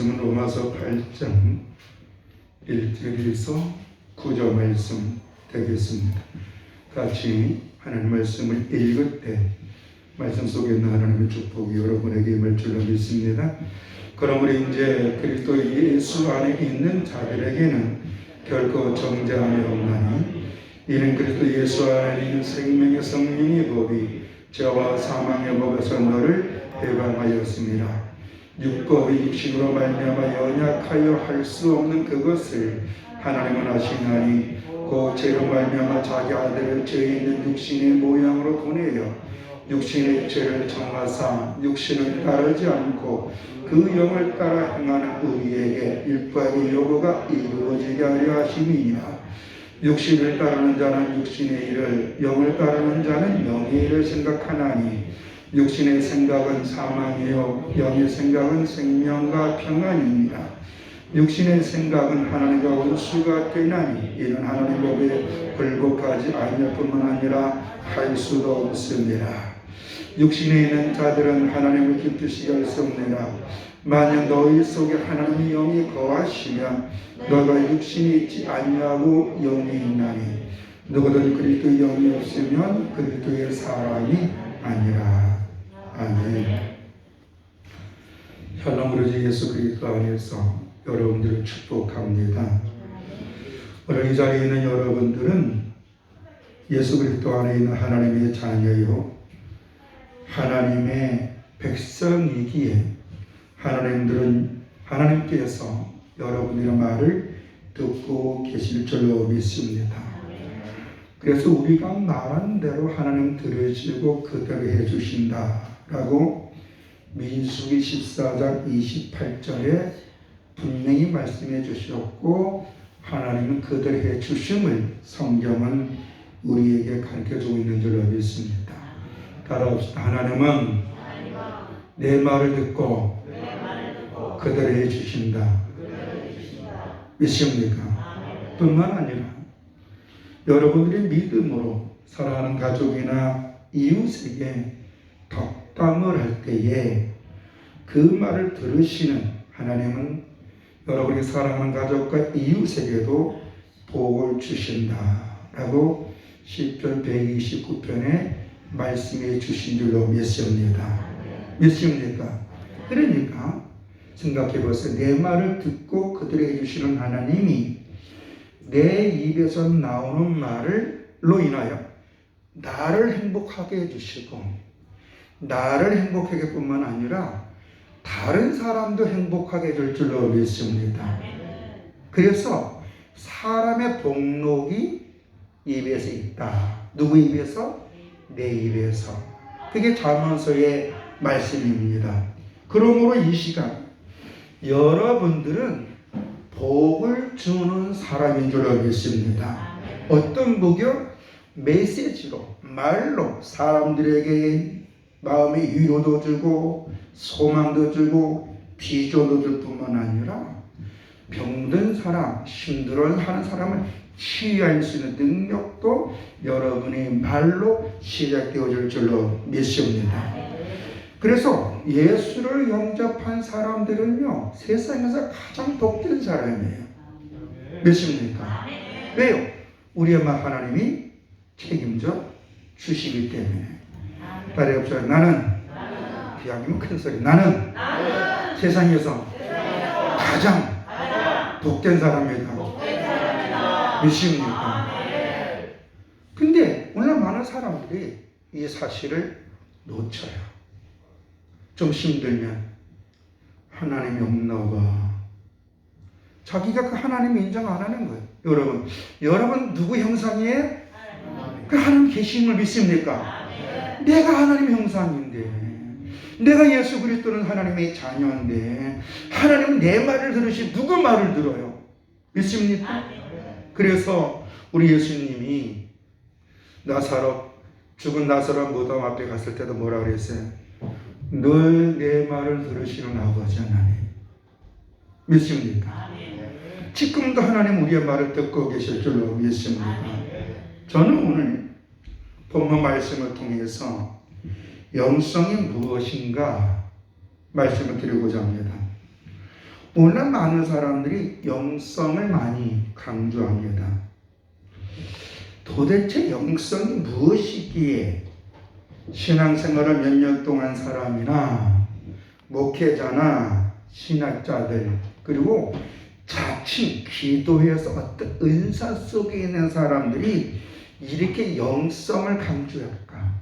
말씀은 로마서 8장 1절에서 9절 말씀 되겠습니다. 같이 하나님 말씀을 읽을 때 말씀 속에 있는 하나님의 축복이 여러분에게 임할 줄로 믿습니다. 그러므로 이제 그리스도 예수 안에 있는 자들에게는 결코 정죄함이 없나니 이는 그리스도 예수 안에 있는 생명의 성령의 법이 죄와 사망의 법에서 너를 해방하였습니다. 율법의 육신으로 말미암아 연약하여 할 수 없는 그것을 하나님은 아시나니 그 죄로 말미암아 자기 아들을 죄 있는 육신의 모양으로 보내어 육신의 죄를 정하사 육신을 따르지 않고 그 영을 따라 행하는 우리에게 율법의 요구가 이루어지게 하려 하심이니라. 육신을 따르는 자는 육신의 일을, 영을 따르는 자는 영의 일을 생각하나니 육신의 생각은 사망이요 영의 생각은 생명과 평안입니다. 육신의 생각은 하나님과 원수가 되나니 이는 하나님 법에 굴복하지 아니할 뿐만 아니라 할 수도 없습니다. 육신에 있는 자들은 하나님을 기쁘시게 할 수 없느니라. 만약 너희 속에 하나님의 영이 거하시면 너가 육신이 있지 아니하고 영이 있나니 누구든 그리스도의 영이 없으면 그리스도의 사람이 아니라. 아멘. 혈로 주 예수 그리스도 안에서 여러분들을 축복합니다. 오늘 이 자리에 있는 여러분들은 예수 그리스도 안에 있는 하나님의 자녀요 하나님의 백성이기에 하나님께서 여러분의 말을 듣고 계실 줄로 믿습니다. 그래서 우리가 말한 대로 하나님 들으시고 그대로 해주신다라고 민수기 14장 28절에 분명히 말씀해 주셨고 하나님은 그대로 해주심을 성경은 우리에게 가르쳐주고 있는 줄로 믿습니다. 따라합시다. 하나님은 내 말을 듣고 그대로 해주신다. 믿습니까? 뿐만 아니라 여러분들이 믿음으로 사랑하는 가족이나 이웃에게 덕담을 할 때에 그 말을 들으시는 하나님은 여러분이 사랑하는 가족과 이웃에게도 복을 주신다라고 시편 129편에 말씀해 주신 줄로 믿습니다. 믿습니까? 그러니까 생각해 보세요. 내 말을 듣고 그들에게 해주시는 하나님이 내 입에서 나오는 말로 인하여 나를 행복하게 해주시고 나를 행복하게 뿐만 아니라 다른 사람도 행복하게 해줄 줄로 믿습니다. 그래서 사람의 복록이 입에서 있다. 누구 입에서? 내 입에서. 그게 잠언서의 말씀입니다. 그러므로 이 시간 여러분들은 복을 주는 사람인 줄 알겠습니다. 어떤 복이요? 메시지로, 말로 사람들에게 마음의 위로도 주고 소망도 주고 비전도 줄 뿐만 아니라 병든 사람, 힘들어하는 사람을 치유할 수 있는 능력도 여러분의 말로 시작되어질 줄로 믿습니다. 그래서 예수를 영접한 사람들은요 세상에서 가장 복된 사람이에요. 믿습니까? 왜요? 우리의 말 하나님이 책임져 주시기 때문에. 다리 없어요. 나는 비약이면 큰 소리. 나는 세상에서 가장 복된 사람이다. 믿습니까? 근데 오늘 많은 사람들이 이 사실을 놓쳐요. 좀 힘들면 하나님이 없나 봐. 자기가 그 하나님을 인정 안 하는 거예요. 여러분 누구 형상이에요? 그 하나님 계심을 믿습니까? 내가 하나님 형상인데, 내가 예수 그리스도는 하나님의 자녀인데 하나님은 내 말을 들으시 누구 말을 들어요? 믿습니까? 그래서 우리 예수님이 죽은 나사로 무덤 앞에 갔을 때도 뭐라 그랬어요? 늘 내 말을 들으시는 아버지 하나님. 믿습니까? 지금도 하나님 우리의 말을 듣고 계실 줄로 믿습니다. 저는 오늘 본문 말씀을 통해서 영성이 무엇인가 말씀을 드리고자 합니다. 오늘 많은 사람들이 영성을 많이 강조합니다. 도대체 영성이 무엇이기에 신앙생활을 몇 년 동안 사람이나 목회자나 신학자들 그리고 자칭 기도해서 어떤 은사 속에 있는 사람들이 이렇게 영성을 강조할까?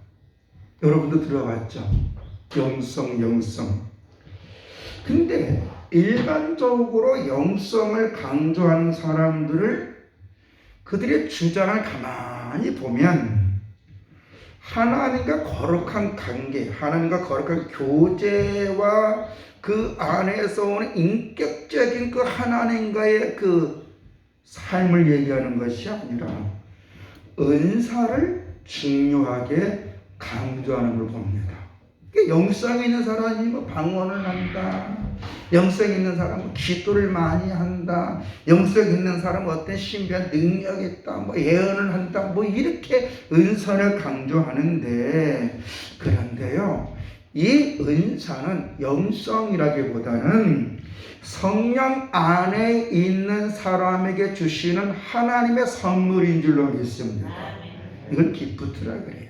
여러분도 들어봤죠? 영성. 근데 일반적으로 영성을 강조하는 사람들을 그들의 주장을 가만히 보면 하나님과 거룩한 관계, 하나님과 거룩한 교제와 그 안에서 오는 인격적인 그 하나님과의 그 삶을 얘기하는 것이 아니라 은사를 중요하게 강조하는 걸 봅니다. 영성이 있는 사람이 뭐 방언을 한다. 영성 있는 사람은 기도를 많이 한다. 영성 있는 사람은 어떤 신비한 능력이 있다. 뭐 예언을 한다. 뭐 이렇게 은사를 강조하는데 그런데요. 이 은사는 영성이라기보다는 성령 안에 있는 사람에게 주시는 하나님의 선물인 줄로 믿습니다. 이걸 기프트라 그래요.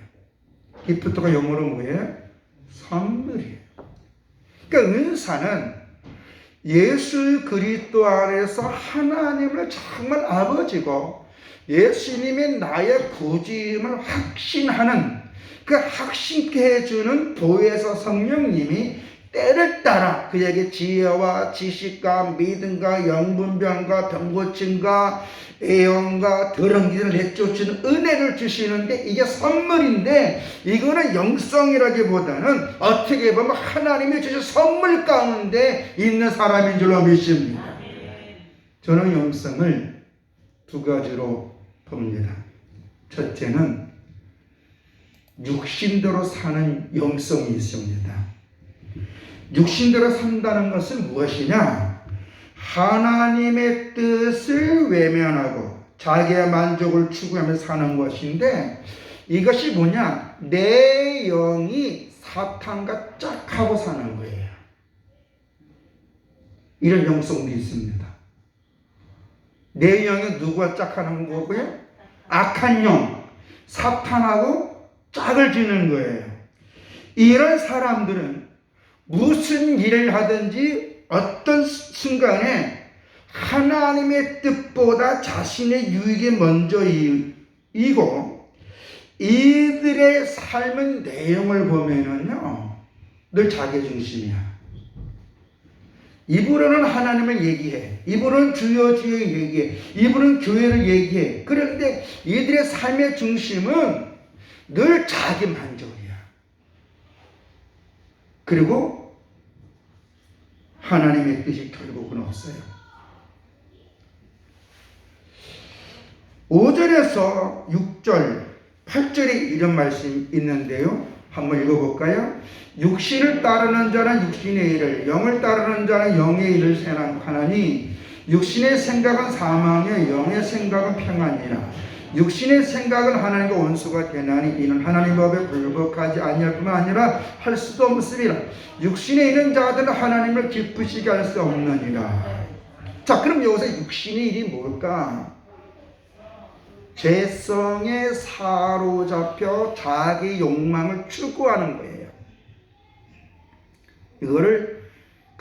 기프트가 영어로 뭐예요? 선물이에요. 그러니까 은사는 예수 그리스도 안에서 하나님을 정말 아버지고 예수님이 나의 구주임을 확신하는 그 확신케 해주는 보혜사 성령님이 때를 따라 그에게 지혜와 지식과 믿음과 영분별과 병고침과 애원과 더러운 길을 내쫓는 은혜를 주시는데 이게 선물인데 이거는 영성이라기보다는 어떻게 보면 하나님이 주신 선물 가운데 있는 사람인 줄로 믿습니다. 저는 영성을 두 가지로 봅니다. 첫째는 육신대로 사는 영성이 있습니다. 육신대로 산다는 것은 무엇이냐? 하나님의 뜻을 외면하고 자기의 만족을 추구하며 사는 것인데 이것이 뭐냐? 내 영이 사탄과 짝하고 사는 거예요. 이런 영성도 있습니다. 내 영이 누구와 짝하는 거고요? 악한 영, 사탄하고 짝을 지는 거예요. 이런 사람들은 무슨 일을 하든지 어떤 순간에 하나님의 뜻보다 자신의 유익이 먼저이고 이들의 삶의 내용을 보면은요 늘 자기중심이야. 입으로는 하나님을 얘기해, 입으로는 주여 얘기해, 입으로는 교회를 얘기해. 그런데 이들의 삶의 중심은 늘 자기 만족이야. 그리고 하나님의 뜻이 결국은 없어요. 5절에서 6절, 8절에 이런 말씀이 있는데요. 한번 읽어볼까요? 육신을 따르는 자는 육신의 일을, 영을 따르는 자는 영의 일을 생각하나니 육신의 생각은 사망에 영의 생각은 평안이라. 육신의 생각은 하나님과 원수가 되나니 이는 하나님 법에 불복하지 아니할 뿐만 아니라 할 수도 없음이라. 육신에 있는 자들은 하나님을 기쁘시게 할 수 없느니라. 자, 그럼 여기서 육신의 일이 뭘까? 죄성에 사로잡혀 자기 욕망을 추구하는 거예요. 이거를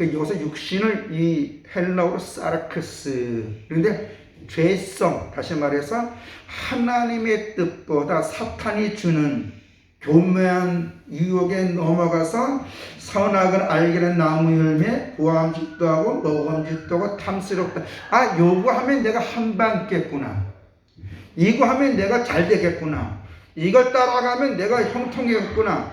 여기서 육신을 이 헬라어로 사르크스, 그런데 죄성, 다시 말해서 하나님의 뜻보다 사탄이 주는 교묘한 유혹에 넘어가서 선악을 알게는 나무 열매, 보암짓도 하고 녹음짓도 하고 탐스럽다. 아, 요거 하면 내가 한방 있겠구나. 이거 하면 내가 잘 되겠구나. 이걸 따라가면 내가 형통하겠구나.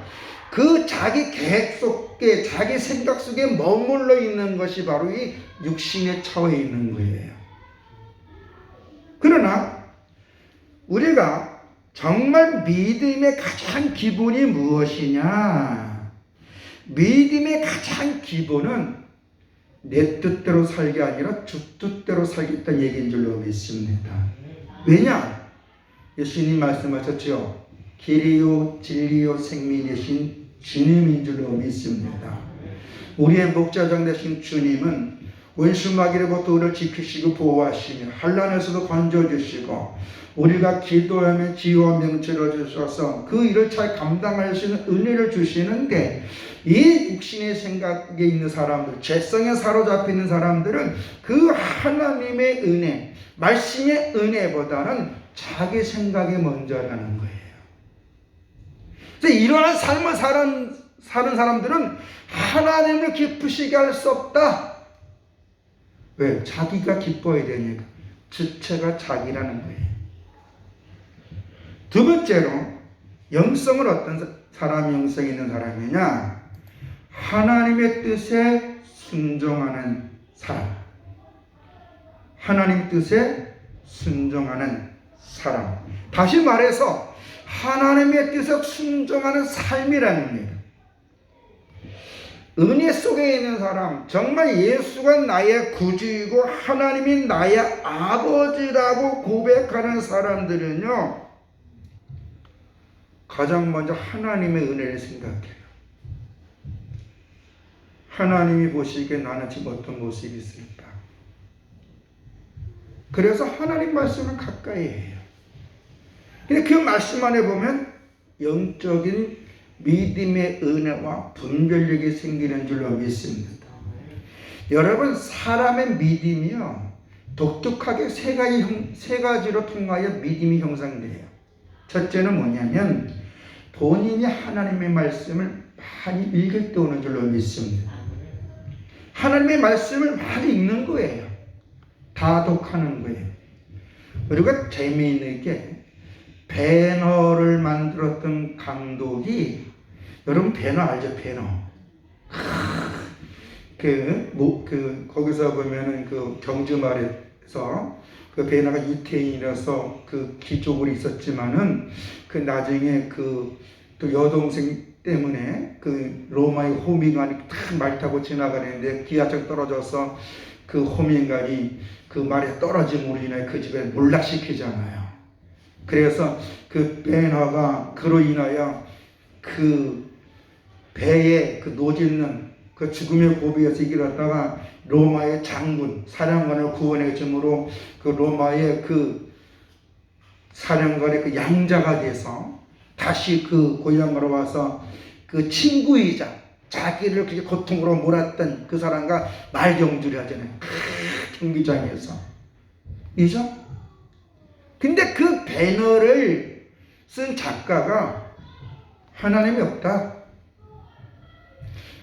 그 자기 계획 속에, 자기 생각 속에 머물러 있는 것이 바로 이 육신에 처해 있는 거예요. 그러나 우리가 정말 믿음의 가장 기본이 무엇이냐? 믿음의 가장 기본은 내 뜻대로 살기 아니라 주 뜻대로 살겠다는 얘기인 줄로 믿습니다. 왜냐? 예수님 말씀하셨죠. 길이요 진리요 생명이신 주님인 줄로 믿습니다. 우리의 목자장 되신 주님은 원수 마귀로부터 우리를 지키시고 보호하시며 환난에서도 건져주시고 우리가 기도하며 지혜와 명철을 주셔서 그 일을 잘 감당할 수 있는 은혜를 주시는데, 이 육신의 생각에 있는 사람들, 죄성에 사로잡혀 있는 사람들은 그 하나님의 은혜, 말씀의 은혜보다는 자기 생각이 먼저라는 거예요. 그래서 이러한 삶을 사는 사람들은 하나님을 기쁘시게 할 수 없다. 왜? 자기가 기뻐야 되니까. 주체가 자기라는 거예요. 두 번째로, 영성은 어떤 사람이 영성이 있는 사람이냐? 하나님의 뜻에 순종하는 사람. 하나님 뜻에 순종하는 사람. 다시 말해서 하나님의 뜻에 순종하는 삶이라는 거예요. 은혜 속에 있는 사람, 정말 예수가 나의 구주이고 하나님이 나의 아버지라고 고백하는 사람들은요, 가장 먼저 하나님의 은혜를 생각해요. 하나님이 보시기에 나는 지금 어떤 모습이 있을까? 그래서 하나님 말씀을 가까이 해요. 근데 그 말씀 안에 보면 영적인 믿음의 은혜와 분별력이 생기는 줄로 믿습니다. 여러분, 사람의 믿음이요, 독특하게 세 가지로 통하여 믿음이 형성돼요. 첫째는 뭐냐면 본인이 하나님의 말씀을 많이 읽을 때 오는 줄로 믿습니다. 하나님의 말씀을 많이 읽는 거예요. 다독하는 거예요. 그리고 재미있는 게, 배너를 만들었던 감독이, 여러분 배너 알죠? 배너. 거기서 보면은 그 경주말에서 그 배너가 유태인이라서 그 귀족으로 있었지만은 그 나중에 또 여동생 때문에 그 로마의 호민관이 탁 말 타고 지나가는데 기아청 떨어져서 그 호민관이 그 말에 떨어짐으로 인해 그 집에 몰락시키잖아요. 그래서 그 배너가 그로 인하여 그 배에 그 노짓는 그 죽음의 고비에서 이끌었다가 로마의 장군, 사령관을 구원해 줌으로 그 로마의 그 사령관의 그 양자가 돼서 다시 그 고향으로 와서 그 친구이자 자기를 그렇게 고통으로 몰았던 그 사람과 말경주를 하잖아요. 경기장에서. 이죠? 근데 그 배너를 쓴 작가가 하나님이 없다,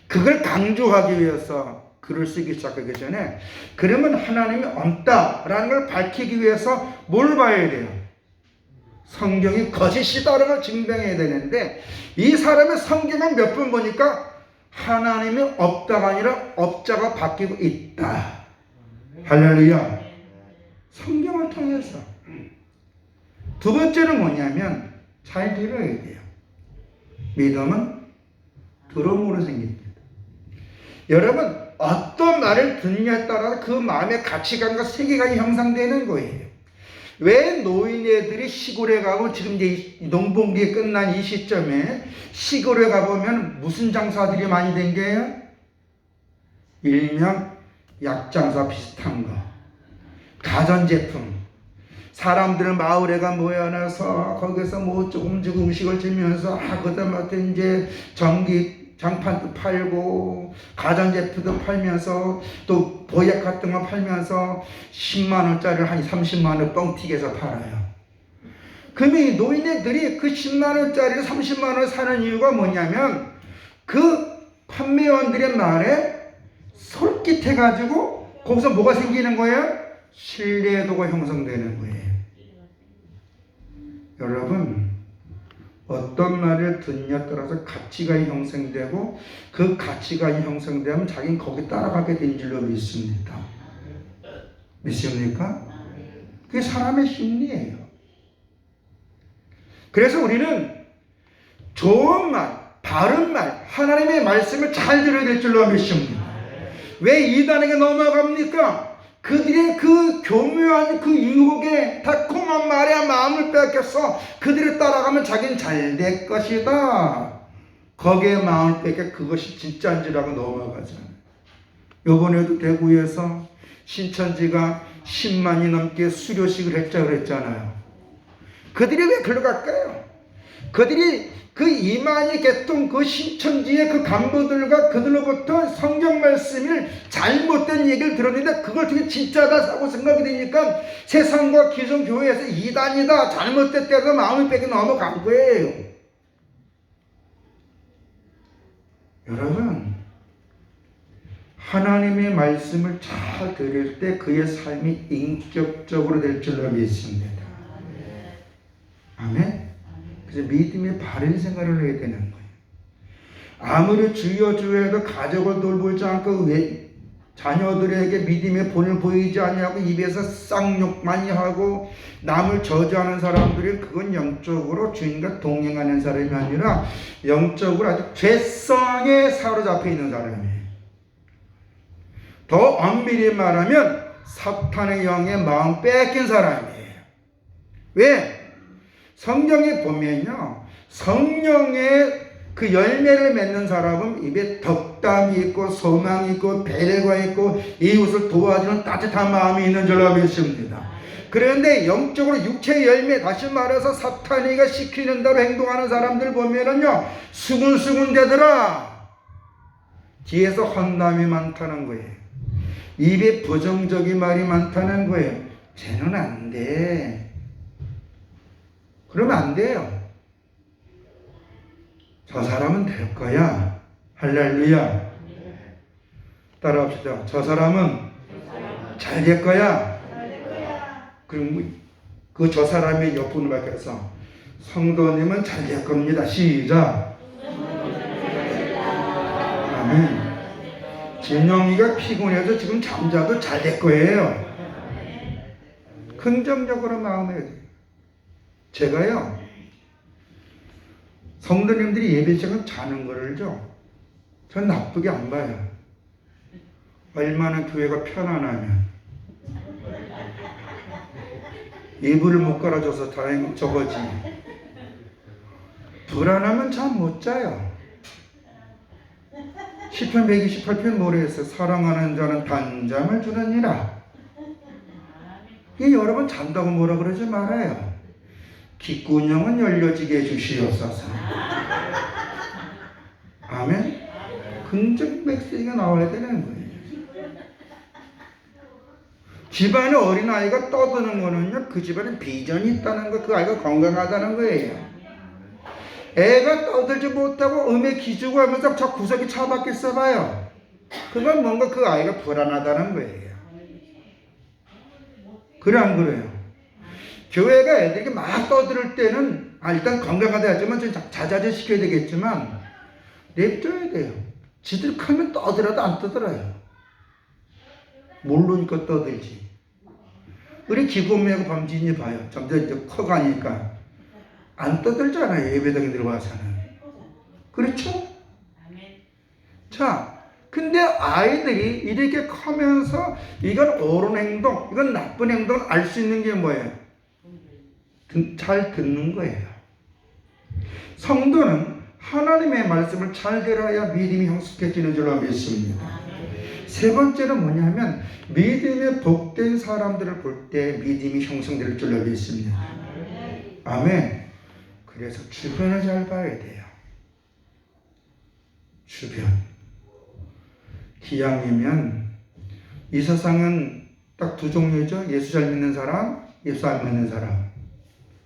그걸 강조하기 위해서 글을 쓰기 시작하기 전에, 그러면 하나님이 없다라는 걸 밝히기 위해서 뭘 봐야 돼요? 성경이 거짓이다라는 걸 증명해야 되는데, 이 사람의 성경은 몇 번 보니까 하나님이 없다가 아니라 없자가 바뀌고 있다. 할렐루야. 성경을 통해서. 두 번째는 뭐냐면 잘 들어야 돼요. 믿음은 들음으로 생깁니다. 여러분, 어떤 말을 듣느냐에 따라서 그 마음의 가치관과 세계관이 형성되는 거예요. 왜 노인네들이 시골에 가고, 지금 이제 농번기에 끝난 이 시점에 시골에 가보면 무슨 장사들이 많이 댕겨요? 일명 약장사 비슷한 거, 가전제품. 사람들은 마을에 가 모여나서 거기서 뭐 조금씩 음식을 주면서 그다음부터 이제 전기 장판도 팔고 가전제품도 팔면서 또 보약 같은 거 팔면서 10만 원짜리를 한 30만 원 뻥튀기해서 팔아요. 그러면 이 노인네들이 그 10만 원짜리를 30만 원을 사는 이유가 뭐냐면, 그 판매원들의 말에 솔깃해가지고 거기서 뭐가 생기는 거예요? 신뢰도가 형성되는 거예요. 여러분, 어떤 말을 듣냐에 따라서 가치관이 형성되고, 그 가치관이 형성되면 자기는 거기 따라가게 된 줄로 믿습니다. 믿습니까? 그게 사람의 심리예요. 그래서 우리는 좋은 말, 바른 말, 하나님의 말씀을 잘 들어야 될 줄로 믿습니다. 왜 이단에게 넘어갑니까? 그들의 그 교묘한 그 유혹에 달콤한 말에 마음을 뺏겼어. 그들을 따라가면 자기는 잘 될 것이다. 거기에 마음을 뺏겨 그것이 진짜인 줄 알고 넘어가잖아요. 이번에도 대구에서 신천지가 10만이 넘게 수료식을 했자 그랬잖아요. 그들이 왜 글로 갈까요? 그들이 그 이만희 개통 그 신천지의 그 간부들과 그들로부터 성경 말씀을 잘못된 얘기를 들었는데 그걸 되게 진짜다라고 생각이 되니까 세상과 기존 교회에서 이단이다 잘못됐다고 마음을 빼고 넘어간 거예요. 여러분, 하나님의 말씀을 잘 들을 때 그의 삶이 인격적으로 될 줄로 믿습니다. 아멘? 그래서 믿음의 바른 생활을 해야 되는 거예요. 아무리 주여 주여해도 가족을 돌보지 않고 자녀들에게 믿음의 본을 보이지 아니하고 입에서 쌍욕 많이 하고 남을 저주하는 사람들이 그건 영적으로 주님과 동행하는 사람이 아니라 영적으로 아주 죄성에 사로잡혀 있는 사람이에요. 더 엄밀히 말하면 사탄의 영의 마음 뺏긴 사람이에요. 왜? 성경에 보면요, 성령의 그 열매를 맺는 사람은 입에 덕담이 있고 소망이 있고 배려가 있고 이웃을 도와주는 따뜻한 마음이 있는 줄로 믿습니다. 그런데 영적으로 육체의 열매, 다시 말해서 사탄이가 시키는 대로 행동하는 사람들 보면은요, 수군수군 되더라. 뒤에서 험담이 많다는 거예요. 입에 부정적인 말이 많다는 거예요. 쟤는 안 돼. 그러면 안 돼요. 저 사람은 될 거야. 할렐루야. 따라합시다. 저 사람은 잘 될 거야. 그럼 그 저 사람의 옆분을 밝혀서 성도님은 잘 될 겁니다. 시작. 아멘. 진영이가 피곤해서 지금 잠자도 잘 될 거예요. 긍정적으로 마음에 돼요. 제가요, 성도님들이 예배 시간 자는 거를 전 나쁘게 안 봐요. 얼마나 교회가 편안하면. 이불을 못 깔아줘서 다행히 저거지. 불안하면 잠 못 자요. 시편 128편 뭐래 했어요? 사랑하는 자는 단잠을 주느니라. 이 여러분 잔다고 뭐라 그러지 말아요. 귓구녕은 열려지게 해주시옵소서. 아멘. 긍정 메시지가 나와야 되는 거예요. 집안에 어린아이가 떠드는 거는요, 그 집안에 비전이 있다는 거, 그 아이가 건강하다는 거예요. 애가 떠들지 못하고 음에 기주고 하면서 저 구석에 처박혀 있어봐요. 그건 뭔가 그 아이가 불안하다는 거예요. 그래 안 그래요? 교회가 애들에게 막 떠들 때는 일단 건강하다 하지만 좀 자자제 시켜야 되겠지만 냅둬야 돼요. 지들 크면 떠들어도 안 떠들어요. 모르니까 떠들지. 우리 기본매하고 밤지니 봐요. 점점 이제 커가니까 안 떠들잖아요. 예배당에 들어와서는. 그렇죠? 자, 근데 아이들이 이렇게 커면서 이건 옳은 행동, 이건 나쁜 행동을 알 수 있는 게 뭐예요? 잘 듣는 거예요. 성도는 하나님의 말씀을 잘 들어야 믿음이 형성해지는 줄로 믿습니다. 세 번째는 뭐냐면 믿음의 복된 사람들을 볼 때 믿음이 형성될 줄로 믿습니다. 아멘. 그래서 주변을 잘 봐야 돼요. 주변. 기왕이면 이 세상은 딱 두 종류죠. 예수 잘 믿는 사람, 예수 안 믿는 사람.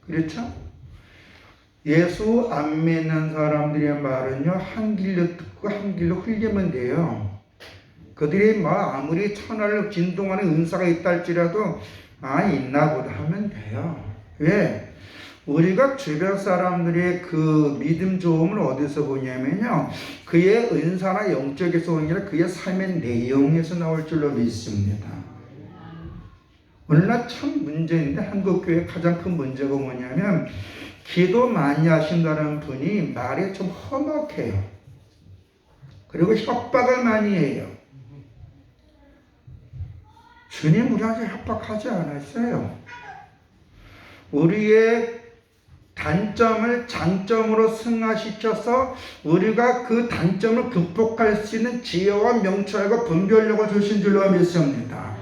그렇죠? 예수 안 믿는 사람들의 말은요, 한 길로 듣고 한 길로 흘리면 돼요. 그들이 아무리 천하를 진동하는 은사가 있다 할지라도 있나 보다 하면 돼요. 왜? 우리가 주변 사람들의 그 믿음 좋음을 어디서 보냐면요, 그의 은사나 영적에서 오는 게 아니라 그의 삶의 내용에서 나올 줄로 믿습니다. 오늘날 참 문제인데 한국교회의 가장 큰 문제가 뭐냐면 기도 많이 하신다는 분이 말이 좀 험악해요. 그리고 협박을 많이 해요. 주님 우리한테 협박하지 않았어요. 우리의 단점을 장점으로 승화시켜서 우리가 그 단점을 극복할 수 있는 지혜와 명철과 분별력을 주신 줄로 믿습니다.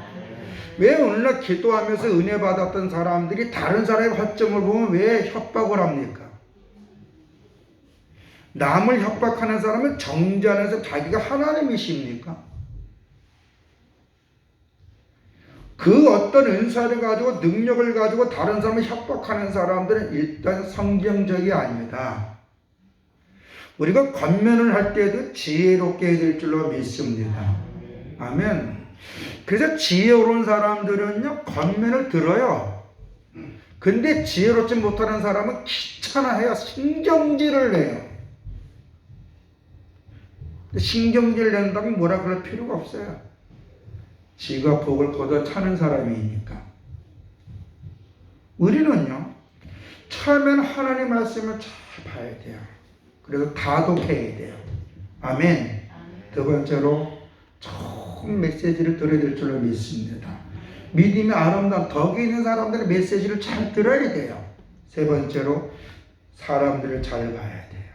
왜 오늘날 기도하면서 은혜 받았던 사람들이 다른 사람의 활점을 보면 왜 협박을 합니까? 남을 협박하는 사람은 정죄 안에서 자기가 하나님이십니까? 그 어떤 은사를 가지고 능력을 가지고 다른 사람을 협박하는 사람들은 일단 성경적이 아닙니다. 우리가 권면을 할 때도 지혜롭게 해야 될 줄로 믿습니다. 아멘. 그래서 지혜로운 사람들은요, 권면을 들어요. 근데 지혜롭지 못하는 사람은 귀찮아해요. 신경질을 내요. 신경질 낸다고 뭐라 그럴 필요가 없어요. 지가 복을 걷어 차는 사람이니까. 우리는요, 처음에는 하나님 말씀을 잘 봐야 돼요. 그래서 다독해야 돼요. 아멘. 두 번째로 좋은 메시지를 들어야 될 줄로 믿습니다. 믿음이 아름다운 덕이 있는 사람들의 메시지를 잘 들어야 돼요. 세 번째로 사람들을 잘 봐야 돼요.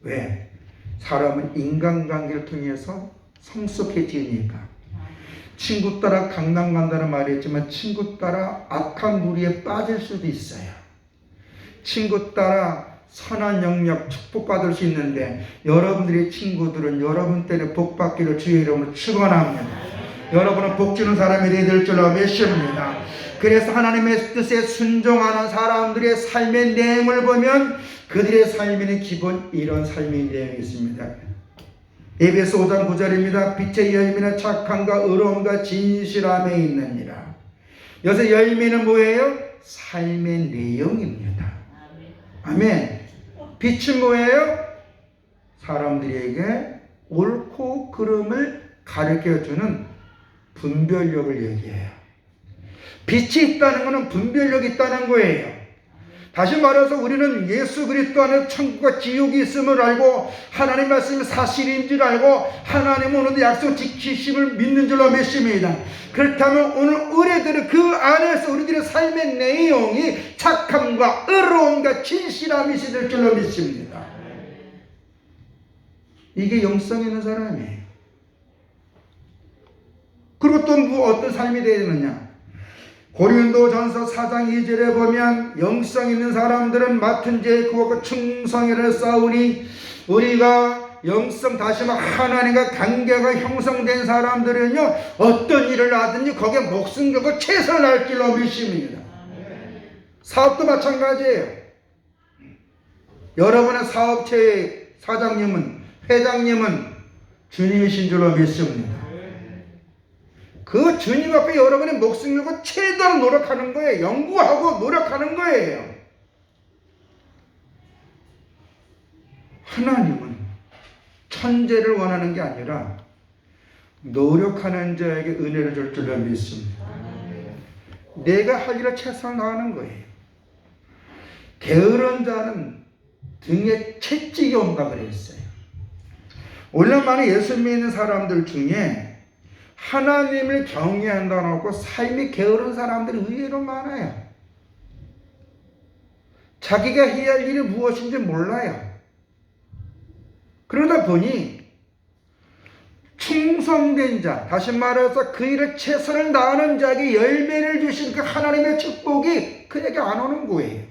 왜? 사람은 인간관계를 통해서 성숙해지니까. 친구 따라 강남 간다는 말이 있지만 친구 따라 악한 무리에 빠질 수도 있어요. 친구 따라 선한 영역 축복받을 수 있는데 여러분들의 친구들은 여러분 때문에 복받기를 주의 이름으로 축원합니다. 여러분은 복주는 사람이 되어야 될 줄로 믿습니다. 그래서 하나님의 뜻에 순종하는 사람들의 삶의 내용을 보면 그들의 삶에는 기본 이런 삶의 내용이 있습니다. 에베소 5장 9절입니다. 빛의 열매는 착함과 의로움과 진실함에 있느니라. 여기서 열매는 뭐예요? 삶의 내용입니다. 아멘. 빛은 뭐예요? 사람들에게 옳고 그름을 가르쳐주는 분별력을 얘기해요. 빛이 있다는 것은 분별력이 있다는 거예요. 다시 말해서 우리는 예수 그리스도 안에 천국과 지옥이 있음을 알고 하나님 말씀이 사실인 줄 알고 하나님 오늘도 약속 지키심을 믿는 줄로 믿습니다. 그렇다면 오늘 우리들은 그 안에서 우리들의 삶의 내용이 착함과 의로움과 진실함이 될 줄로 믿습니다. 이게 영성 있는 사람이에요. 그리고 또 어떤 삶이 되어야 되느냐? 고린도전서 4장 2절에 보면 영성 있는 사람들은 맡은 죄의 구원과 충성을 싸우니 우리가 영성 다시 말해 하나님과 관계가 형성된 사람들은요 어떤 일을 하든지 거기에 목숨 걸고 최선을 다할 줄로 믿습니다. 사업도 마찬가지예요. 여러분의 사업체의 사장님은 회장님은 주님이신 줄로 믿습니다. 그 주님 앞에 여러분의 목숨 걸고 최대한 노력하는 거예요. 연구하고 노력하는 거예요. 하나님은 천재를 원하는 게 아니라 노력하는 자에게 은혜를 줄 줄로 믿습니다. 내가 할 일을 최선을 다하는 거예요. 게으른 자는 등에 채찍이 온다 그랬어요. 오랜만에 예수 믿는 사람들 중에 하나님을 경외한다고 하고 삶이 게으른 사람들이 의외로 많아요. 자기가 해야 할 일이 무엇인지 몰라요. 그러다 보니 충성된 자, 다시 말해서 그 일을 최선을 다하는 자에게 열매를 주신 그 하나님의 축복이 그에게 안 오는 거예요.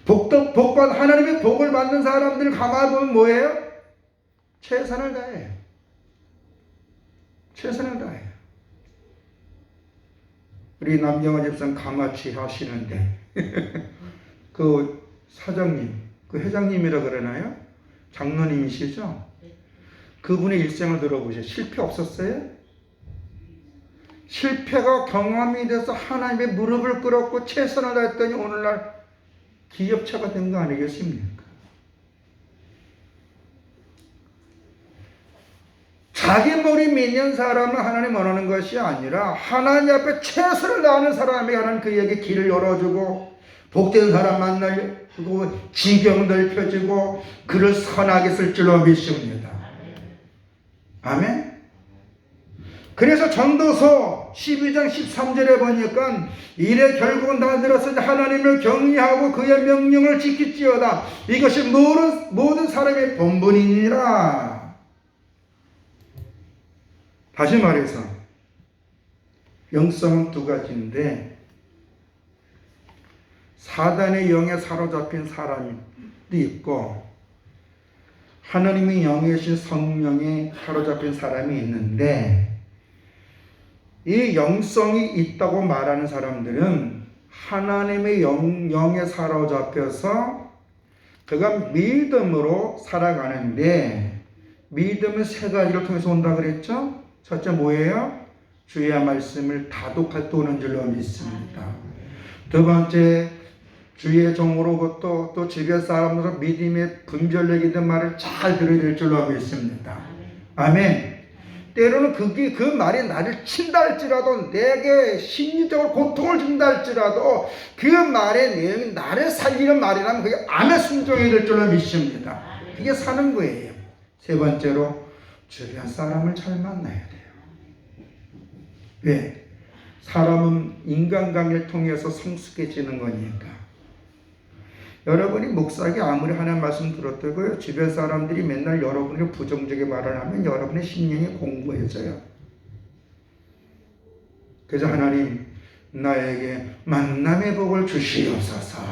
복받 하나님의 복을 받는 사람들 가만히 보면 뭐예요? 최선을 다해요. 최선을 다해요. 우리 남경원 집사님 가마치 하시는데 그 사장님, 그 회장님이라 그러나요? 장로님이시죠? 그분의 일생을 들어보세요. 실패 없었어요? 실패가 경험이 돼서 하나님의 무릎을 꿇었고 최선을 다했더니 오늘날 기업체가 된 거 아니겠습니까? 자기 머리 믿는 사람은 하나님 원하는 것이 아니라 하나님 앞에 최선을 다하는 사람에게 하나님 그에게 길을 열어주고 복된 사람 만나고 지경 넓혀주고 그를 선하게 쓸 줄로 믿습니다. 아멘. 그래서 전도서 12장 13절에 보니까 이래 결국은 다 들어서 하나님을 경외하고 그의 명령을 지킬지어다. 이것이 모든 사람의 본분이니라. 다시 말해서 영성은 두 가지인데 사단의 영에 사로잡힌 사람도 있고 하나님의 영이신 성령에 사로잡힌 사람이 있는데 이 영성이 있다고 말하는 사람들은 하나님의 영에 사로잡혀서 그가 믿음으로 살아가는데 믿음은 세 가지를 통해서 온다 그랬죠? 첫째 뭐예요? 주의 말씀을 다독할 때 오는 줄로 믿습니다. 두 번째 주의 종으로부터 또 주변 사람으로서 믿음의 분별력이든 말을 잘 들어야 될 줄로 믿습니다. 아멘. 때로는 그 말이 나를 친다 할지라도 내게 심리적으로 고통을 준다 할지라도 그 말의 내용이 나를 살리는 말이라면 그게 암에 순종해야 될 줄로 믿습니다. 그게 사는 거예요. 세 번째로 주변 사람을 잘 만나야 돼요. 왜? 사람은 인간관계를 통해서 성숙해지는 거니까. 여러분이 목사에게 아무리 하나님 말씀 들었다고요, 주변 사람들이 맨날 여러분에게 부정적인 말을 하면 여러분의 심령이 공고해져요. 그래서 하나님 나에게 만남의 복을 주시옵소서.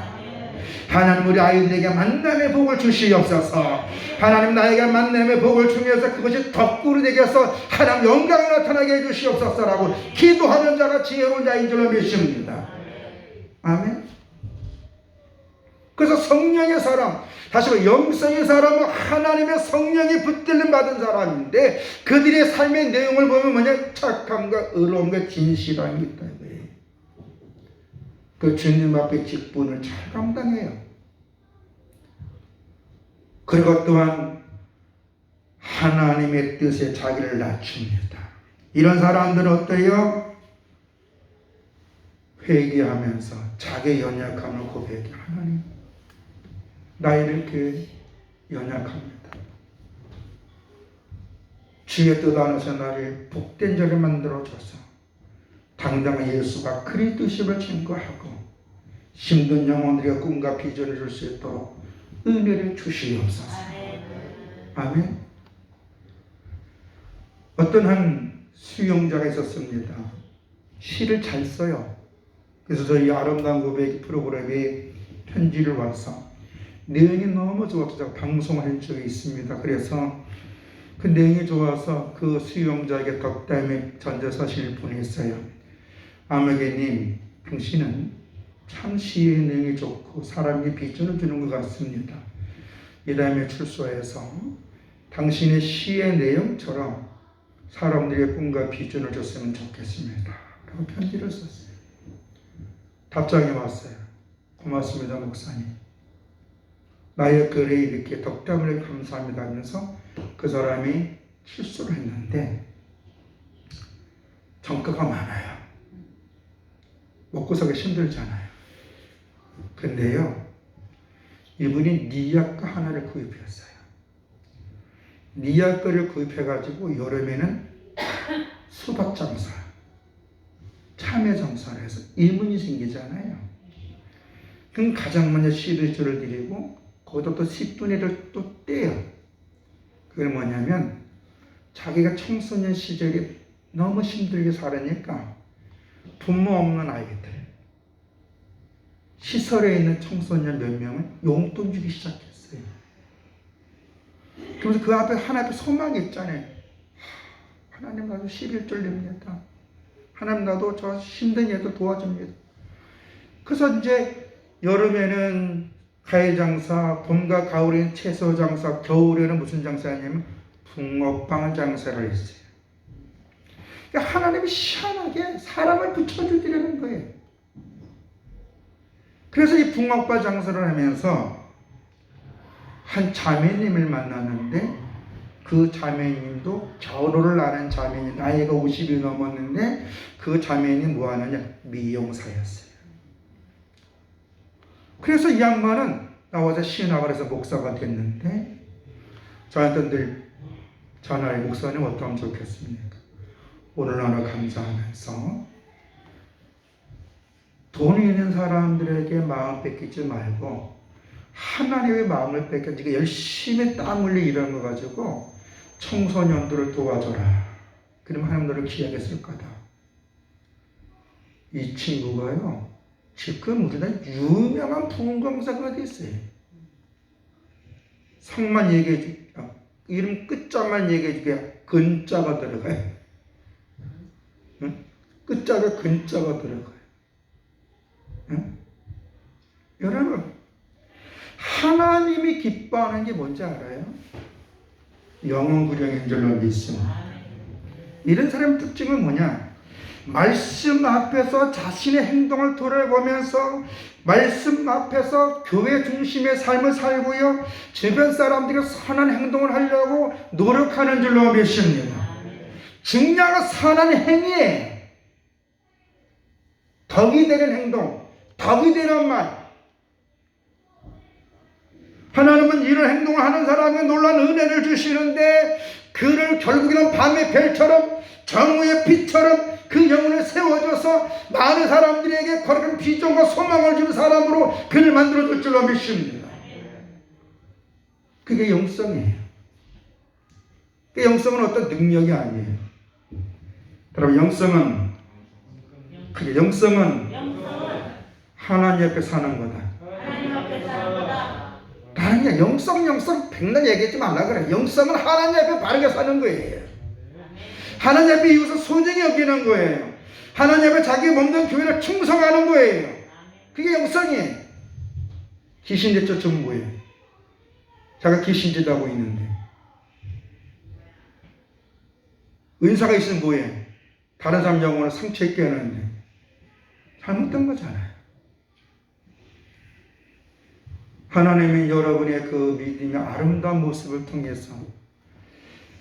하나님 우리 아이들에게 만남의 복을 주시옵소서. 하나님 나에게 만남의 복을 주면서 그것이 덕구로 되게 해서 하나님 영광을 나타나게 해주시옵소서라고 기도하는 자가 지혜로운 자인 줄로 믿습니다. 아멘. 그래서 성령의 사람, 다시 말해 영성의 사람은 하나님의 성령이 붙들림 받은 사람인데 그들의 삶의 내용을 보면 뭐냐? 착함과 의로움과 진실함이 있다는 거예요. 그 주님 앞에 직분을 잘 감당해요. 그리고 또한 하나님의 뜻에 자기를 낮춥니다. 이런 사람들은 어때요? 회개하면서 자기의 연약함을 고백해. 하나님 나 이렇게 연약합니다. 주의 뜻 안에서 나를 복된 자를 만들어줘서 당당한 예수가 그리스도심을 증거하고 힘든 영혼들에게 꿈과 비전을 줄 수 있도록 은혜를 주시옵소서. 아멘. 어떤 한 수용자가 있었습니다. 시를 잘 써요. 그래서 저희 아름다운 고백 프로그램에 편지를 와서 내용이 너무 좋아서 제가 방송한 적이 있습니다. 그래서 그 내용이 좋아서 그 수용자에게 덕담의 전자사진을 보냈어요. 아무개님, 당신은 참 시의 내용이 좋고 사람에게 비전을 주는 것 같습니다. 이 다음에 출소해서 당신의 시의 내용처럼 사람들의 꿈과 비전을 줬으면 좋겠습니다. 라고 편지를 썼어요. 답장이 왔어요. 고맙습니다, 목사님. 나의 글에 이렇게 덕담을 감사합니다 하면서 그 사람이 출소를 했는데 정가가 많아요. 먹고 살기 힘들잖아요. 근데요, 이분이 니약과 하나를 구입했어요. 니약과를 구입해가지고 여름에는 수박 장사, 참외 장사를 해서 이문이 생기잖아요. 그럼 가장 먼저 11조를 드리고 거기다 또 10분의를 또 떼요. 그게 뭐냐면 자기가 청소년 시절에 너무 힘들게 살으니까 부모 없는 아이들, 시설에 있는 청소년 몇 명은 용돈 주기 시작했어요. 그러면서 그 앞에 하나님 앞에 소망이 있잖아요. 하나님 나도 11절 냅니다. 하나님 나도 저 힘든 일도 도와줍니다. 그래서 이제 여름에는 과일 장사, 봄과 가을에는 채소 장사, 겨울에는 무슨 장사냐면 붕어빵 장사를 했어요. 그러니까 하나님이 희한하게 사람을 붙여주시려는 거예요. 그래서 이 붕어빵 장사를 하면서 한 자매님을 만났는데 그 자매님도 결혼을 안 한 자매님, 나이가 50이 넘었는데 그 자매님이 뭐 하느냐? 미용사였어요. 그래서 이 양반은 나와서 신학을 해서 목사가 됐는데 저한테 늘 전화해, 목사님 어떠면 좋겠습니까? 오늘 하나 감사하면서 돈이 있는 사람들에게 마음 뺏기지 말고 하나님의 마음을 뺏겨지고 열심히 땀 흘려 일하는 거 가지고 청소년들을 도와줘라. 그러면 하나님 너를 귀하게 쓸 거다. 이 친구가요, 지금 우리나라 유명한 부흥강사가 됐어요. 성만 얘기해 줄게. 이름 끝자만 얘기해 줄게. 근자가 들어가요. 응? 끝자가 근자가 들어가요. 응? 여러분, 하나님이 기뻐하는 게 뭔지 알아요? 영원 구령인 줄로 믿습니다. 이런 사람의 특징은 뭐냐? 말씀 앞에서 자신의 행동을 돌아보면서 말씀 앞에서 교회 중심의 삶을 살고요, 주변 사람들이 선한 행동을 하려고 노력하는 줄로 믿습니다. 중요한 선한 행위에 덕이 되는 행동, 덕이 되는 말. 하나님은 이런 행동을 하는 사람에게 놀라운 은혜를 주시는데, 그를 결국에는 밤의 별처럼 정오의 빛처럼 그 영혼을 세워줘서 많은 사람들에게 거룩한 비전과 소망을 주는 사람으로 그를 만들어줄 줄로 믿습니다. 그게 영성이에요. 그 영성은 어떤 능력이 아니에요. 여러분, 영성은 하나님 옆에 사는 거다. 다른 게 영성 백날 얘기하지 말라 그래. 영성은 하나님 앞에 바르게 사는 거예요. 하나님 앞에 이웃을 소중히 여기는 거예요. 하나님 앞에 자기 몸된 교회를 충성하는 거예요. 그게 영성이에요. 귀신들 쫓으면 뭐예요? 자기가 귀신짓 하고 있는데. 은사가 있으면 뭐예요? 다른 사람 영혼을 상처 있게 하는데. 잘못된 거잖아요. 하나님이 여러분의 그 믿음의 아름다운 모습을 통해서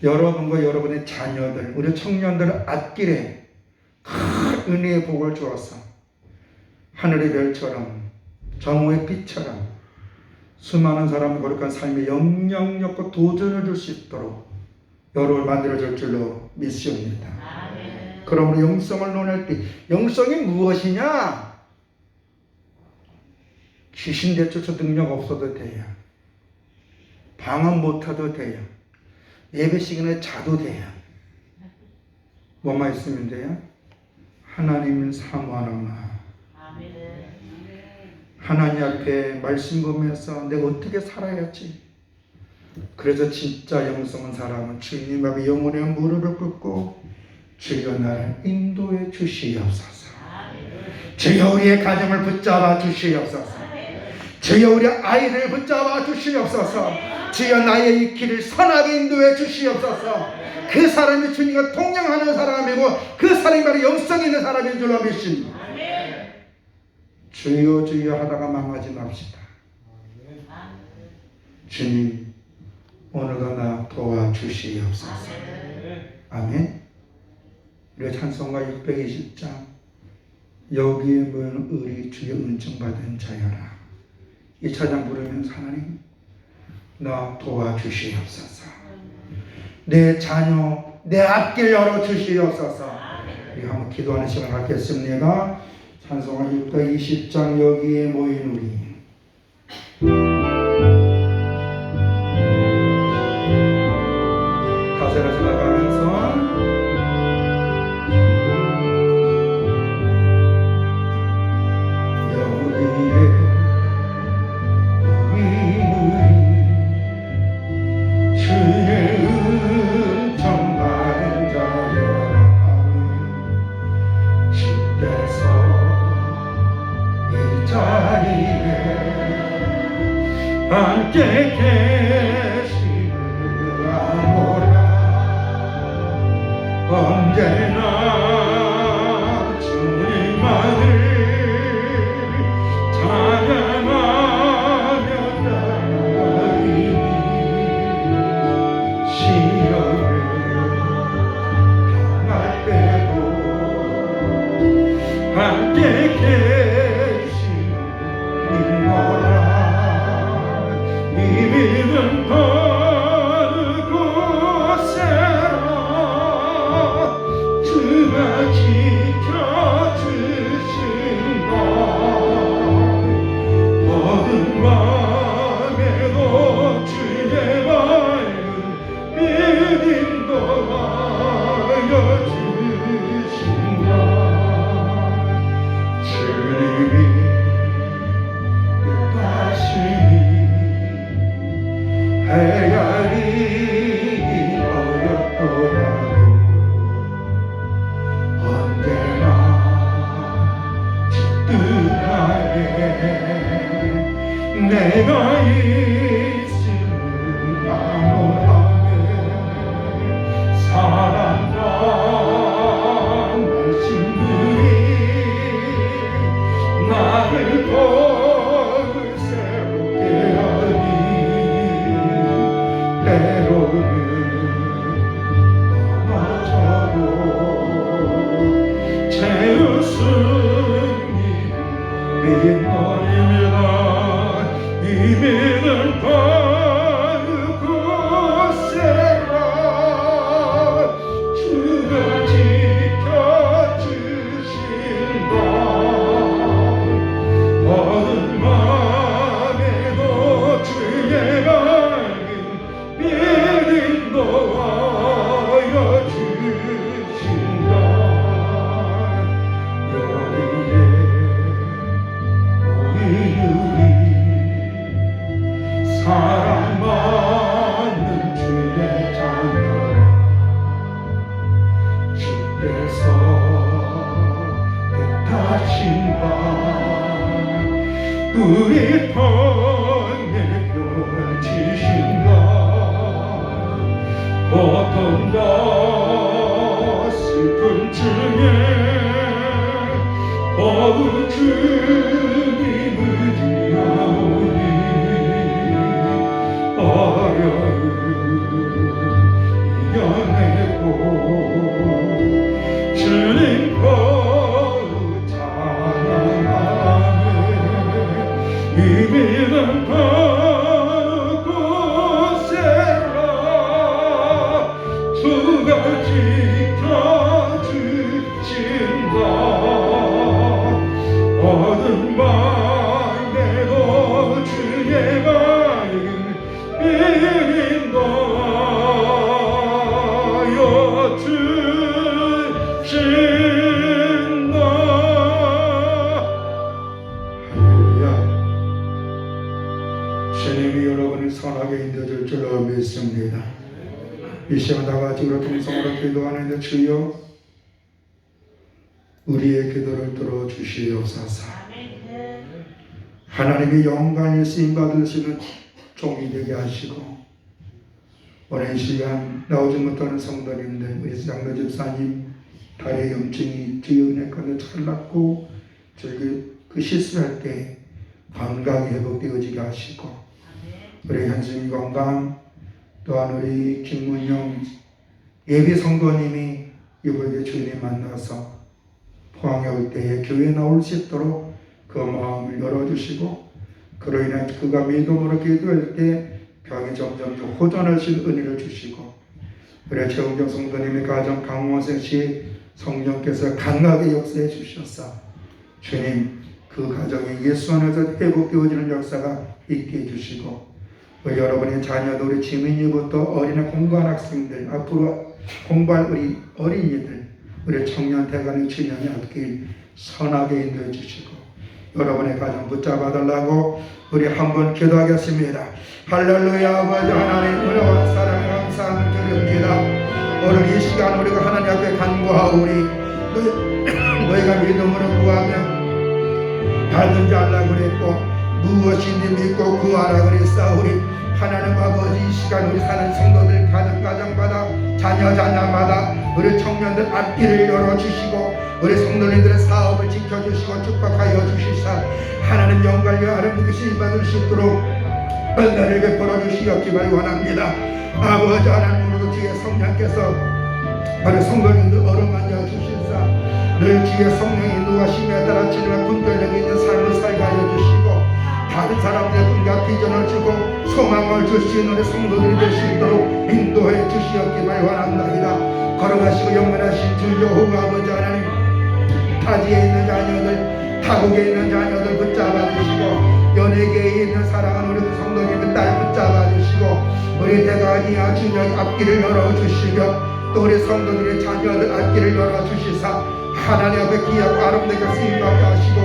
여러분과 여러분의 자녀들, 우리 청년들을 앞길에 큰 은혜의 복을 주어서 하늘의 별처럼 정오의 빛처럼 수많은 사람의 거룩한 삶의 영향력과 도전을 줄 수 있도록 여러분을 만들어줄 줄로 믿습니다. 그러므로 영성을 논할 때, 영성이 무엇이냐? 귀신 대처 능력 없어도 돼요. 방언 못해도 돼요. 예배 시간에 자도 돼요. 뭐만 있으면 돼요? 하나님을 사모하는 마음. 하나님 앞에 말씀 보면서 내가 어떻게 살아야지. 그래서 진짜 영성은 사람은 주님 앞에 영혼의 무릎을 꿇고 주여 나를 인도해 주시옵소서. 주여 우리의 가정을 붙잡아 주시옵소서. 주여 우리 아이를 붙잡아 주시옵소서. 주여 나의 이 길을 선하게 인도해 주시옵소서. 그 사람이 주님과 동행하는 사람이고 그 사람이 바로 영성 있는 사람인 줄로 믿습니다. 주여 주여 하다가 망하지 맙시다. 주님 오늘도 나 도와주시옵소서. 아멘. 우리 찬송가 620장 여기에 모인 의리 주의 은총받은 자여라. 이 찬양 부르면서 하나님 나 도와주시옵소서. 내 자녀 내 앞길 열어주시옵소서. 우리 한번 기도하는 시간 갖겠습니다. 찬송가 620장 여기에 모인 우리. 가사를 생각하면서 함께 계시느라 언제나 주님만을 찬양하며 나아가리. 시험을 당할 때도 함께 계시느라 믿음은 바르고 세라. 주가 지켜주신다. 모든 마음에도 주의 마음 믿음도 하여 주신다. 내가 있음을 암호하네 사랑과 말씀들이 나를 더욱 새롭게 하니 때로는 넘어져도 제 웃음이 빈머리입니다. 이민을 바르고 세라 주가 지켜주신다. 어느 맘에도 주의 밝은 빛 인도하여 주신다. 여기에 모이누리 사랑받는 주의 자녀라. 주께서 뜻하신 바 우리 편에 펼치신다. 고통과 슬픔 중에 더욱 주님을 의지하오니 어려움 이겨내고 주님 거룩 찬양하네. 이민은 바르고 세라 주가 지켜주신다. 어둠 밤에도 주의 밝은 빛 인도하여 주신다. 할렐루야. 주님이 여러분을 선하게 인도해줄 줄로 믿습니다. 이 시간 다같이 우리 통성으로 기도하는데 주여 우리의 기도를 들어주시옵소서. 하나님의 영광에 쓰임받으시는 종이 되게 하시고 오랜 시간 나오지 못하는 성도님들 우리 장로 집사님 다리에 염증이 주의 은혜 가운데 찰났고 저희 그 실수할 때 건강이 회복되어지게 하시고 우리 현승이 건강 또한 우리 김문영 예비 성도님이 이번에 주님 만나서 포항에 올 때에 교회에 나올 수 있도록 그 마음을 열어주시고 그로 인해 그가 믿음으로 기도할 때 병이 점점 호전하신 은혜를 주시고 우리 최은경 성도님의 가정 강원생 씨 성령께서 강하게 역사해 주셔서 주님 그 가정에 예수 안에서 회복되어지는 역사가 있게 해주시고 우리 여러분의 자녀들 우리 지민이부터 어린애 공부한 학생들 앞으로 공부할 우리 어린이들 우리 청년 대간의 주년이 앞길 선하게 인도해 주시고 여러분의 가정 붙잡아 달라고 우리 한번 기도하겠습니다. 할렐루야. 아버지 하나님 은혜와 사랑에 감사함을 드립니다. 오늘 이 시간 우리가 하나님 앞에 간구하오니 너희가 믿음으로 구하면 받는 줄 알라 그랬고 무엇인지 믿고 구하라 그랬사오니 하나님 아버지 이 시간 우리 사는 성도들 가정마다 자녀마다 우리 청년들 앞길을 열어주시고 우리 성도님들의 사업을 지켜주시고 축복하여 주시사 하나님 영광과 아름다운 것이 받을 수 있도록 은혜를 베풀어 주시옵기를 원합니다. 아버지 하나님 오늘도 주의 성령께서 우리 성도님들 어루만져 주시사 늘 주의 성령이 인도하심에 따라 주님의 분별력 있는 삶을 살게 하여 주시고 다른 사람들의 꿈과 비전을 주고 소망을 주시는 우리 성도들이 될 수 있도록 인도해 주시옵기를 원합니다. 걸어가시고 영원하신 주 여호와 아버지 하나님 타지에 있는 자녀들 타국에 있는 자녀들 붙잡아 주시고 연예계에 있는 사랑하는 우리 성도님들 딸 붙잡아 주시고 우리 대가니아 주님 앞길을 열어주시며 또 우리 성도들의 자녀들 앞길을 열어주시사 하나님 앞에 귀하고 아름답게 쓰임받게 하시고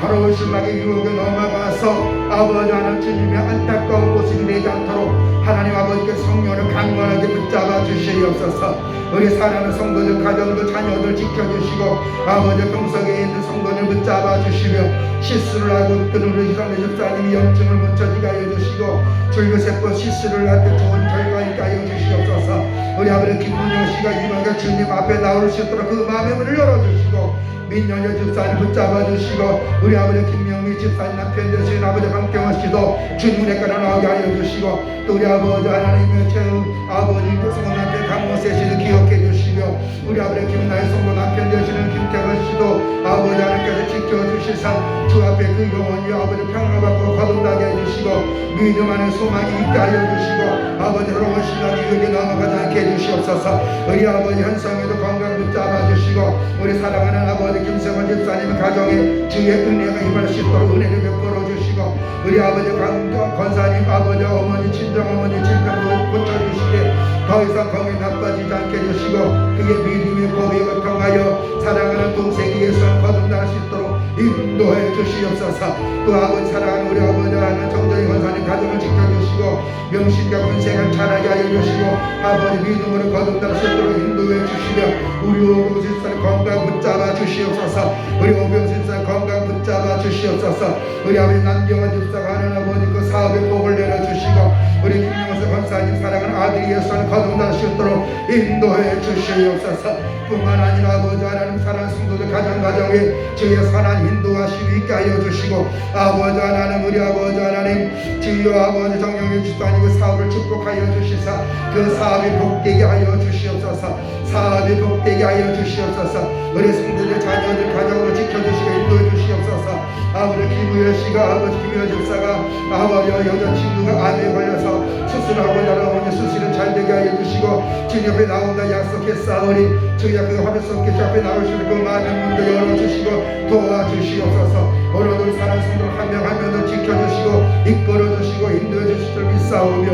더러운 신랑의 유혹에 넘어가서 아버지 하나님 주님의 안타까운 모습이 되지 않도록 하나님 아버지께 성령을 강건하게 붙잡아 주시옵소서. 우리 사랑하는 성도들, 가정들, 자녀들 지켜주시고 아버지 병석에 있는 성도들 붙잡아 주시며 실수를 하고 뜨는 우리 이상의 집사님이 염증을 묻혀지게 하여 주시고 줄교세포 실수를 할 때 좋은 결과 있게 하여 주시옵소서. 우리 아버지 김문영 씨가 이방에 주님 앞에 나올 수 있도록 그 마음의 문을 열어주시고 민영의 집사님 붙잡아 주시고 우리 아버지 김명미 집사님 남편 되신 아버지 강경원 씨도 주님의 거라 나오게 하여 주시고 또 우리 아버지 하나님의 최후 아버지 성도 남편 강모세 씨를 기억해 주시며 우리 아버지 김나의 성도 남편 되시는 김태건 씨도 아버지 하나님께서 지켜주시사 주 앞에 그 영혼이 아버지 평안받고 거듭나게 해주시고 믿음 안에 소망이 있게 하여 주시고 아버지 여러분 신랑이 여기 넘어가지 않게 해주시옵소서. 우리 아버지 현성에도 건강 붙잡아 주시고 우리 사랑하는 아버지 김성원 집사님 가정에 주의 은혜가 임할 수 있도록 은혜를 베풀어 주시고 우리 아버지 권사님 아버지 어머니 친정어머니 질병으로 고쳐주시게 더 이상 건강이 나빠지지 않게 해주시고 그의 믿음의 고백을 통하여 사랑하는 동생이 예수 거듭날 수 있도록 인도해 주시옵소서. 또 아버지 사랑하는 우리 아버지 하나님 정정희 권사님 가정을 지켜주시고 명신과 군생을 잘하게 하여 주시고 아버지 믿음으로 거듭날 수 있도록 인도해 주시며 우리 오병신사님 건강 붙잡아 주시옵소서. 우리 오병신사님 건강 붙잡아 주시옵소서. 우리 아버지 남경원 집사가 하는 아버지 그 사업에 복을 내려주시고 우리 김영수 권사님 사랑하는 아들이 예수를 거듭날 수 있도록 인도해 주시옵소서. 뿐만 아니라 아버지 하나님 사랑하는 성도들 가정에 주의 선한 인도하심이 있게 하여 주시고 아버지 하나님 우리 아버지 하나님 주여 아버지 정영일 집사님 그 사업을 축복하여 주시사 그 사업이 복되게 하여 주시옵소서. 사업이 복되게 하여 주시옵소서. 우리 성도들 자녀들 가정으로 지켜주시고 인도해 주시옵소서. 아버지 김우열 씨가 아버지 김우열 집사가 아버지 여자친구가 암에 걸려서 수술하고 여러분의 수술은 잘 되게 하여 주시고 주님 앞에 나온다 약속했사오니 주여 그 하늘 속에 주 앞에 나올 수 있는 그 많은 문도 열어주시고 도와주시옵소서. 오늘도 사랑하는 성도들 한 명 한 명도 지켜주시고 이끌어주시고 인도해 주실 줄 믿사오며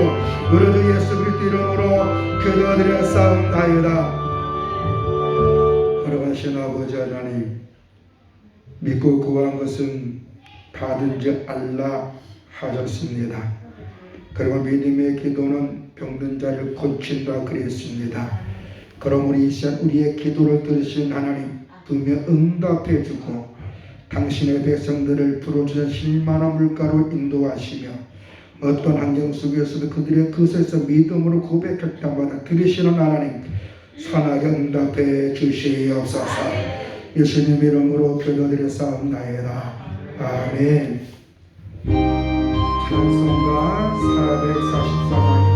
우리 주 예수 그리스도 이름으로 기도드렸사옵나이다. 걸어가신 아버지 하나님 믿고 구한 것은 받은 줄 알라 하셨습니다. 그리고 믿음의 기도는 병든 자를 고친다 그랬습니다. 그럼 우리 이 시간 우리의 기도를 들으신 하나님 분명 응답해 주고 당신의 백성들을 풀어주는 실만한 물가로 인도하시며 어떤 환경 속에서도 그들의 그것에서 믿음으로 고백할 때마다 들으시는 하나님 선하게 응답해 주시옵소서. 예수님 이름으로 기도드렸사옵나이다. 아멘. 찬송가 444장